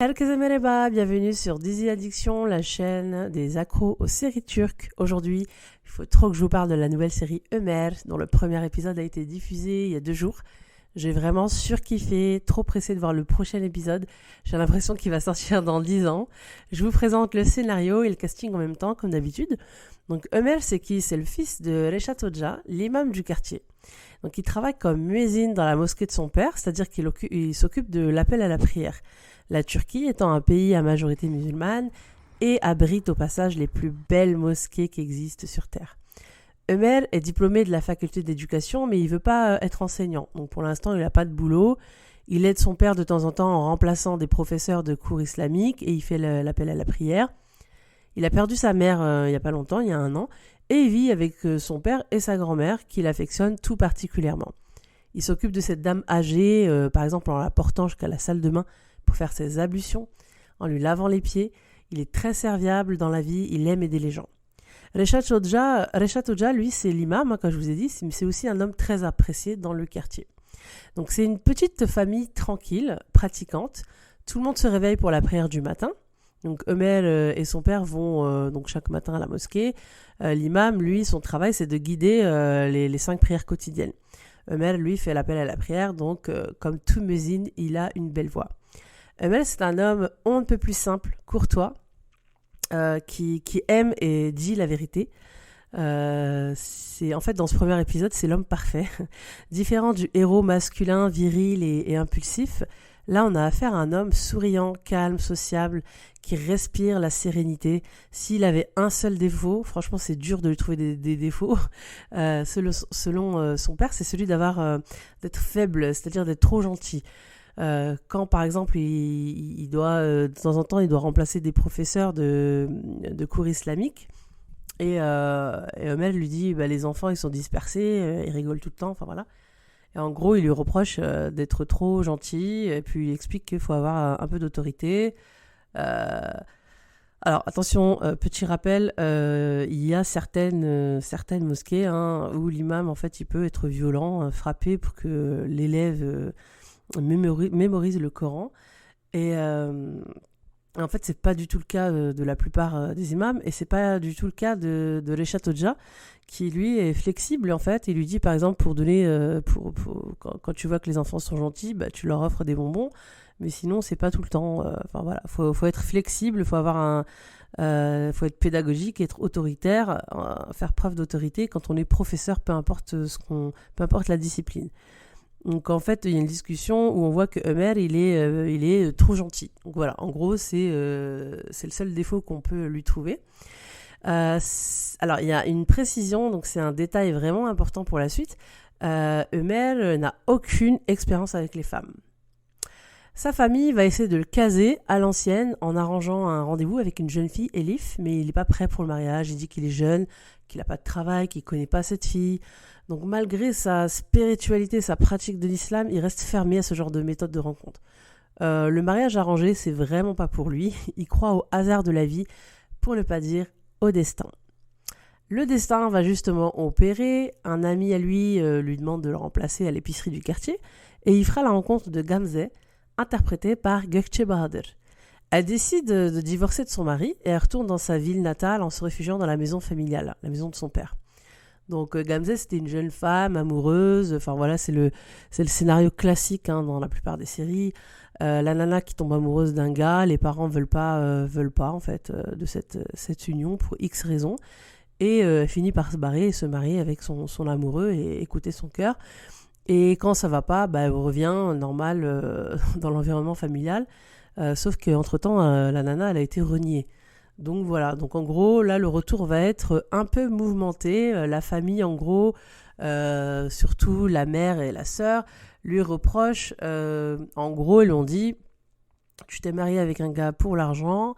Herkese merhaba, bienvenue sur Dizzy Addiction, la chaîne des accros aux séries turques. Aujourd'hui, il faut trop que je vous parle de la nouvelle série Ömer, dont le premier épisode a été diffusé il y a 2 jours. J'ai vraiment surkiffé, trop pressée de voir le prochain épisode. J'ai l'impression qu'il va sortir dans 10 ans. Je vous présente le scénario et le casting en même temps, comme d'habitude. Donc Ömer, c'est qui ? C'est le fils de Reşat Hoca, l'imam du quartier. Donc il travaille comme muezzin dans la mosquée de son père, c'est-à-dire qu'il s'occupe de l'appel à la prière. La Turquie étant un pays à majorité musulmane et abrite au passage les plus belles mosquées qui existent sur Terre. Ömer est diplômé de la faculté d'éducation, mais il ne veut pas être enseignant. Donc pour l'instant, il n'a pas de boulot. Il aide son père de temps en temps en remplaçant des professeurs de cours islamiques et il fait l'appel à la prière. Il a perdu sa mère il n'y a pas longtemps, il y a 1 an, et il vit avec son père et sa grand-mère qu'il affectionne tout particulièrement. Il s'occupe de cette dame âgée, par exemple en la portant jusqu'à la salle de bain pour faire ses ablutions, en lui lavant les pieds. Il est très serviable dans la vie, il aime aider les gens. Reşat Hoca, lui, c'est l'imam, comme je vous ai dit, mais c'est aussi un homme très apprécié dans le quartier. Donc c'est une petite famille tranquille, pratiquante. Tout le monde se réveille pour la prière du matin. Donc Ömer et son père vont donc chaque matin à la mosquée. L'imam, lui, son travail, c'est de guider les 5 prières quotidiennes. Ömer, lui, fait l'appel à la prière, donc comme tout muezzin, il a une belle voix. Ömer, c'est un homme on ne peut plus simple, courtois, qui aime et dit la vérité. En fait, dans ce premier épisode, c'est l'homme parfait. Différent du héros masculin, viril et impulsif, là, on a affaire à un homme souriant, calme, sociable, qui respire la sérénité. S'il avait un seul défaut, franchement, c'est dur de lui trouver des défauts. Selon son père, c'est celui d'être faible, c'est-à-dire d'être trop gentil. Quand par exemple il doit de temps en temps il doit remplacer des professeurs de cours islamiques et Ömer lui dit les enfants ils sont dispersés, ils rigolent tout le temps, enfin voilà, et en gros il lui reproche d'être trop gentil et puis il explique qu'il faut avoir un peu d'autorité. Alors attention, petit rappel, il y a certaines mosquées où l'imam en fait il peut être violent, frapper pour que l'élève mémorise le Coran, et en fait c'est pas du tout le cas de la plupart des imams, et c'est pas du tout le cas de Reşat Hoca, qui lui est flexible en fait. Il lui dit par exemple pour donner quand tu vois que les enfants sont gentils, tu leur offres des bonbons, mais sinon c'est pas tout le temps. Enfin voilà, faut être flexible, faut être pédagogique, être autoritaire, faire preuve d'autorité quand on est professeur, peu importe la discipline. Donc en fait, il y a une discussion où on voit que Ömer, il est trop gentil. Donc voilà, en gros, c'est le seul défaut qu'on peut lui trouver. Alors, il y a une précision, donc c'est un détail vraiment important pour la suite. Ömer n'a aucune expérience avec les femmes. Sa famille va essayer de le caser à l'ancienne en arrangeant un rendez-vous avec une jeune fille, Elif, mais il n'est pas prêt pour le mariage. Il dit qu'il est jeune, qu'il n'a pas de travail, qu'il ne connaît pas cette fille. Donc malgré sa spiritualité, sa pratique de l'islam, il reste fermé à ce genre de méthode de rencontre. Le mariage arrangé, c'est vraiment pas pour lui. Il croit au hasard de la vie, pour ne pas dire au destin. Le destin va justement opérer. Un ami à lui demande de le remplacer à l'épicerie du quartier et il fera la rencontre de Gamze, interprétée par Gökçe Bahadır. Elle décide de divorcer de son mari et elle retourne dans sa ville natale en se réfugiant dans la maison familiale, la maison de son père. Donc Gamze, c'était une jeune femme amoureuse, enfin voilà, c'est le scénario classique dans la plupart des séries. La nana qui tombe amoureuse d'un gars, les parents veulent pas en fait de cette union pour X raisons, et finit par se barrer et se marier avec son amoureux et écouter son cœur. Et quand ça va pas, elle revient normal dans l'environnement familial, sauf qu'entre-temps, la nana, elle a été reniée. Donc voilà, donc en gros, là, le retour va être un peu mouvementé. La famille, en gros, surtout la mère et la sœur, lui reprochent, en gros, ils lui ont dit « Tu t'es marié avec un gars pour l'argent,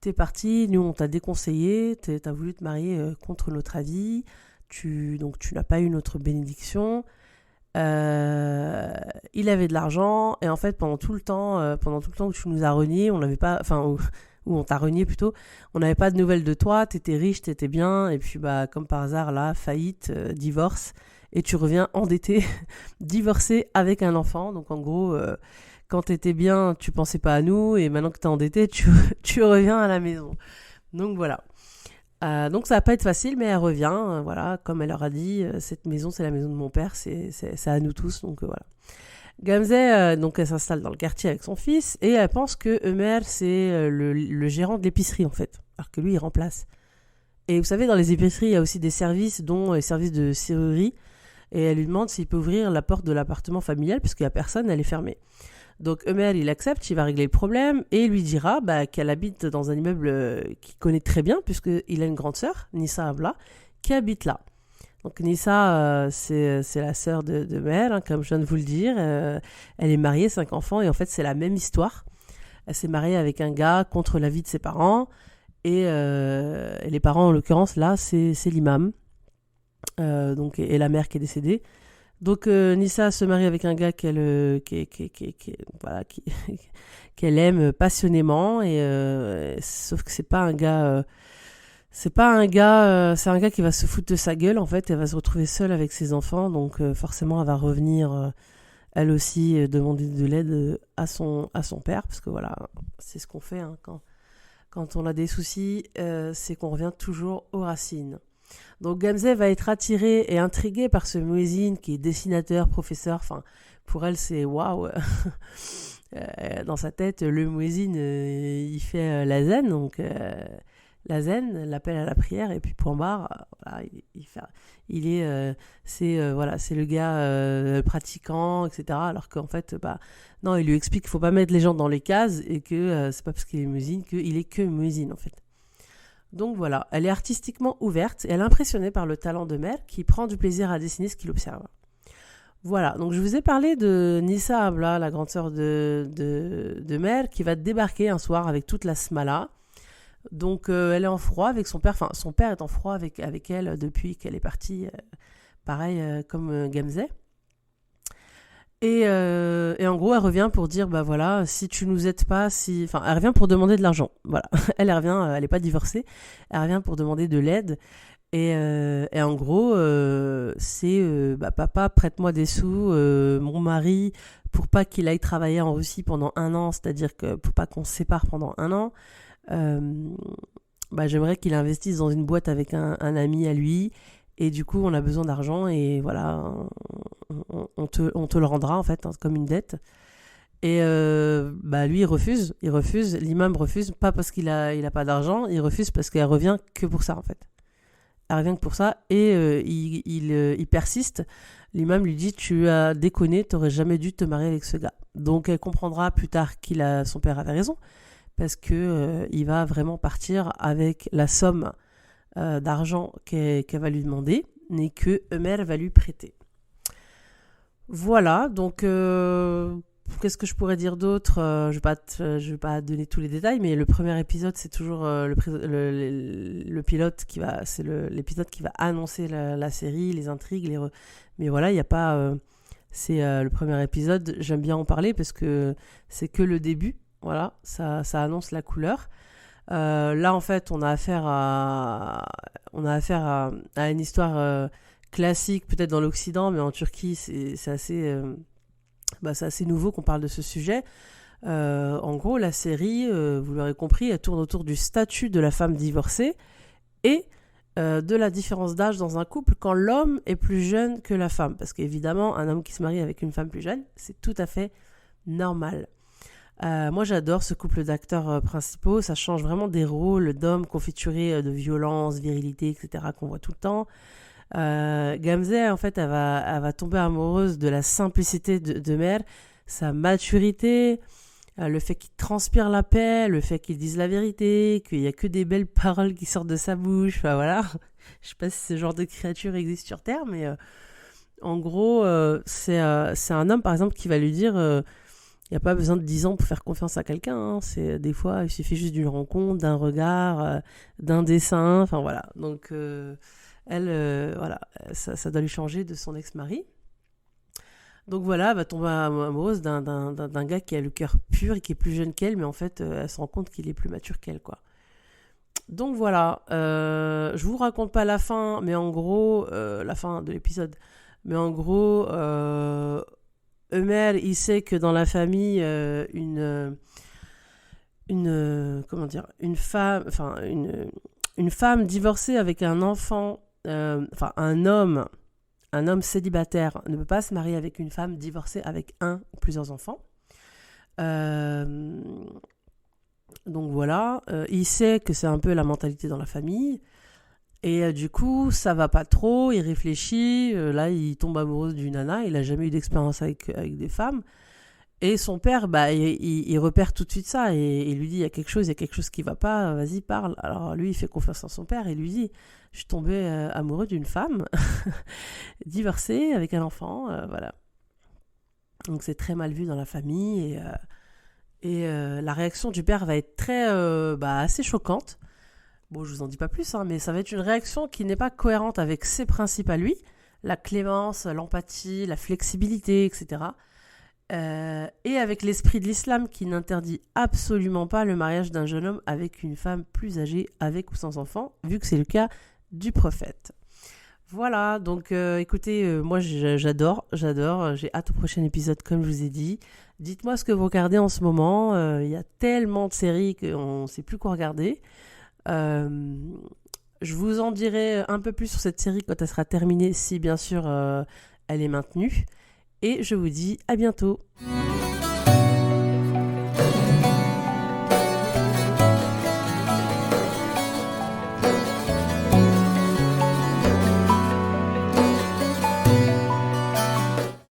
t'es parti, nous on t'a déconseillé, t'as voulu te marier contre notre avis, donc tu n'as pas eu notre bénédiction. » Il avait de l'argent et en fait pendant tout le temps que tu nous as renié, on n'avait pas, ou on t'a renié plutôt. On n'avait pas de nouvelles de toi, t'étais riche, t'étais bien, et puis bah comme par hasard là, faillite, divorce, et tu reviens endetté, divorcé avec un enfant. Donc en gros, quand t'étais bien, tu pensais pas à nous, et maintenant que t'es endetté, tu reviens à la maison. Donc voilà. Donc ça va pas être facile, mais elle revient. Voilà, comme elle leur a dit, cette maison, c'est la maison de mon père, c'est à nous tous. Donc voilà. Gamze, donc elle s'installe dans le quartier avec son fils et elle pense que Ömer, c'est le gérant de l'épicerie en fait, alors que lui, il remplace. Et vous savez, dans les épiceries, il y a aussi des services, dont les services de serrurerie. Et elle lui demande s'il peut ouvrir la porte de l'appartement familial, puisqu'il n'y a personne, elle est fermée. Donc Ömer, il accepte, il va régler le problème et il lui dira qu'elle habite dans un immeuble qu'il connaît très bien, puisqu'il a une grande sœur, Nissa Abla, qui habite là. Donc Nissa, c'est la sœur de Ömer, hein, comme je viens de vous le dire. Elle est mariée, 5 enfants, et en fait, c'est la même histoire. Elle s'est mariée avec un gars contre l'avis de ses parents. Et les parents, en l'occurrence, là, c'est l'imam. Et la mère qui est décédée. Donc Nissa se marie avec un gars voilà, qu'elle aime passionnément. Sauf que c'est un gars qui va se foutre de sa gueule en fait. Elle va se retrouver seule avec ses enfants. Donc forcément, elle va revenir elle aussi demander de l'aide à son père. Parce que voilà, c'est ce qu'on fait hein, quand on a des soucis, c'est qu'on revient toujours aux racines. Donc Gamze va être attirée et intriguée par ce muezzin qui est dessinateur, professeur. Enfin, pour elle, c'est waouh. Dans sa tête, le muezzin, il fait la zen. Donc la zen, l'appel à la prière. Et puis point barre, voilà, c'est le gars pratiquant, etc. Alors qu'en fait, non, il lui explique qu'il faut pas mettre les gens dans les cases et que c'est pas parce qu'il est muezzin qu'il est que muezzin en fait. Donc voilà, elle est artistiquement ouverte et elle est impressionnée par le talent de Mel qui prend du plaisir à dessiner ce qu'il observe. Voilà, donc je vous ai parlé de Nissa Abla, la grande sœur de Mel, qui va débarquer un soir avec toute la smala. Donc elle est en froid avec son père, enfin son père est en froid avec elle depuis qu'elle est partie, pareil comme Gamze. Et en gros, elle revient pour dire, voilà, si tu nous aides pas, enfin, elle revient pour demander de l'argent. Voilà, elle revient, elle n'est pas divorcée, elle revient pour demander de l'aide. Et en gros, c'est, papa, prête-moi des sous, mon mari, pour pas qu'il aille travailler en Russie pendant 1 an, c'est-à-dire que pour pas qu'on se sépare pendant 1 an, j'aimerais qu'il investisse dans une boîte avec un ami à lui. Et du coup, on a besoin d'argent et voilà, on te le rendra en fait, hein, comme une dette. Et lui, il refuse, l'imam refuse, pas parce qu'il a pas d'argent, il refuse parce qu'elle revient que pour ça en fait. Elle revient que pour ça et il persiste. L'imam lui dit, tu as déconné, t'aurais jamais dû te marier avec ce gars. Donc elle comprendra plus tard son père avait raison, parce que il va vraiment partir avec la somme d'argent qu'elle va lui demander, mais que Ömer va lui prêter. Voilà, donc qu'est-ce que je pourrais dire d'autre ? Je vais pas donner tous les détails, mais le premier épisode, c'est toujours le pilote c'est l'épisode qui va annoncer la série, les intrigues, mais voilà, il n'y a pas... c'est le premier épisode, j'aime bien en parler parce que c'est que le début, voilà, ça annonce la couleur. Là, en fait, on a affaire à une histoire classique, peut-être dans l'Occident, mais en Turquie, c'est assez nouveau qu'on parle de ce sujet. En gros, la série, vous l'aurez compris, elle tourne autour du statut de la femme divorcée et de la différence d'âge dans un couple quand l'homme est plus jeune que la femme. Parce qu'évidemment, un homme qui se marie avec une femme plus jeune, c'est tout à fait normal. Moi j'adore ce couple d'acteurs principaux, ça change vraiment des rôles d'hommes confiturés de violence, virilité, etc. qu'on voit tout le temps. Gamze, en fait, elle va tomber amoureuse de la simplicité de Mer, sa maturité, le fait qu'il transpire la paix, le fait qu'il dise la vérité, qu'il n'y a que des belles paroles qui sortent de sa bouche, enfin voilà. Je sais pas si ce genre de créature existe sur Terre, mais en gros, c'est un homme, par exemple, qui va lui dire... il n'y a pas besoin de 10 ans pour faire confiance à quelqu'un. Hein. Des fois, il suffit juste d'une rencontre, d'un regard, d'un dessin. Enfin, voilà. Donc, elle, voilà, ça doit lui changer de son ex-mari. Donc voilà, elle va tomber amoureuse d'un gars qui a le cœur pur et qui est plus jeune qu'elle, mais en fait, elle se rend compte qu'il est plus mature qu'elle, quoi. Donc voilà, je vous raconte pas la fin, mais en gros, la fin de l'épisode, mais en gros, Eumel, il sait que dans la famille, comment dire, une femme divorcée avec un enfant, un homme célibataire ne peut pas se marier avec une femme divorcée avec un ou plusieurs enfants. Donc voilà, il sait que c'est un peu la mentalité dans la famille. Et du coup, ça va pas trop, il réfléchit, là il tombe amoureux d'une nana, il a jamais eu d'expérience avec des femmes. Et son père, bah, il repère tout de suite ça et il lui dit il y a quelque chose qui va pas, vas-y parle. Alors lui il fait confiance en son père et lui dit, je suis tombé amoureux d'une femme, divorcée avec un enfant, voilà. Donc c'est très mal vu dans la famille et la réaction du père va être très, assez choquante. Bon, je vous en dis pas plus, hein, mais ça va être une réaction qui n'est pas cohérente avec ses principes à lui, la clémence, l'empathie, la flexibilité, etc. Et avec l'esprit de l'islam qui n'interdit absolument pas le mariage d'un jeune homme avec une femme plus âgée, avec ou sans enfant, vu que c'est le cas du prophète. Voilà, donc écoutez, moi j'adore, j'ai hâte au prochain épisode comme je vous ai dit. Dites-moi ce que vous regardez en ce moment, il y a tellement de séries qu'on ne sait plus quoi regarder. Je vous en dirai un peu plus sur cette série quand elle sera terminée, si bien sûr elle est maintenue. Et je vous dis à bientôt.